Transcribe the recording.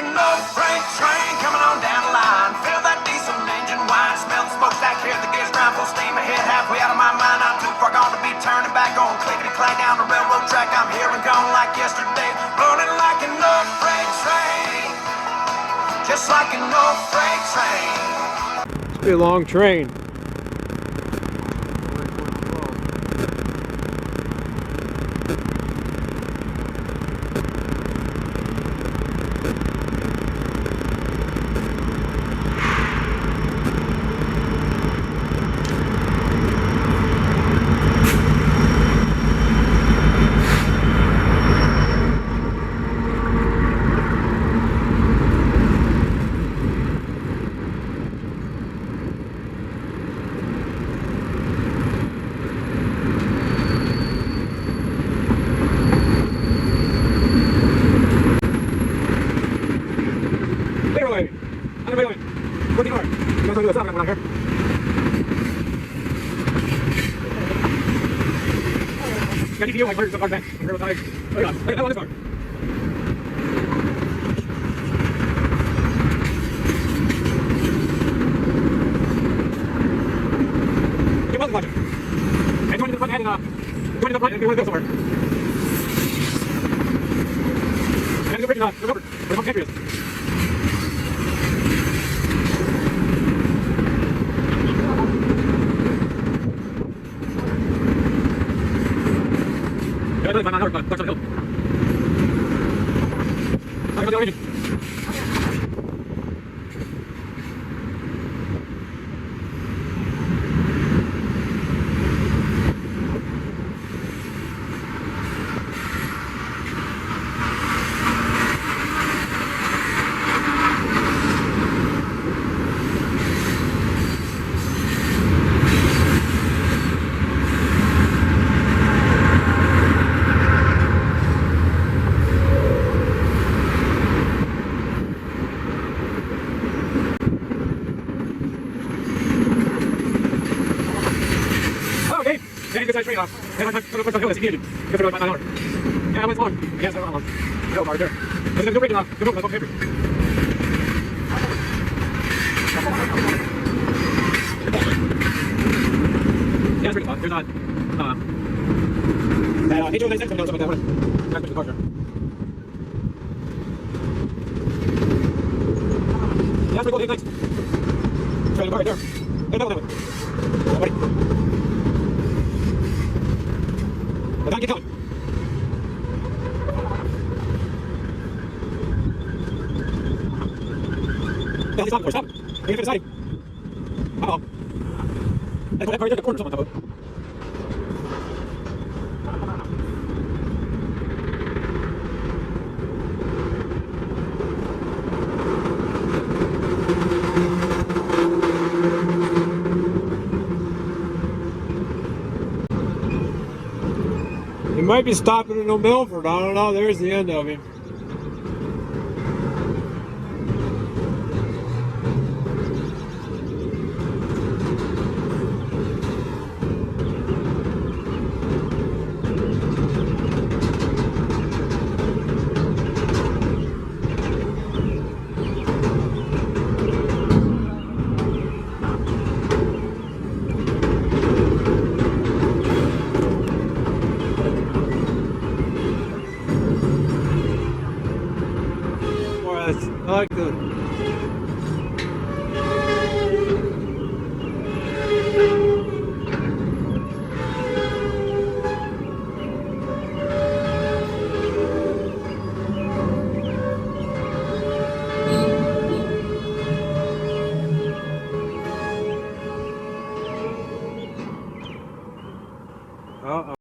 an old freight train coming on down the line. Feel that diesel engine whine, smell the smokestack, hear the gears grind, full steam ahead, halfway out of my mind. Not too far gone to be turning back on, clickety clack down the railroad track. I'm here and gone like yesterday, rolling like an old freight train, just like an old freight train. It's be a long train. Can you feel like birds of back? Look at that one is far. Get one watching. And join the front and join the front and we're going to go somewhere. And the bridge is recovered. Where the country is. I'm on the hill. I'm going to the train off. And I'm going to put some hill that's needed. Because we're about 9 hours. Yeah, it's long. Yeah, it's not long. No, right there. There's a good break off. Good move, that's paper. Yeah, it's pretty fun. There's not. That HO96 comes down something like that. That's the car. Yeah, that's pretty cool. Thanks. Try the car right there. Hey, no, no. Buddy. But don't get going. Yeah, stop. Stop. You're deciding. Uh-oh. That car is in the corner somewhere. He might be stopping in New Milford. I don't know. There's the end of him. I like the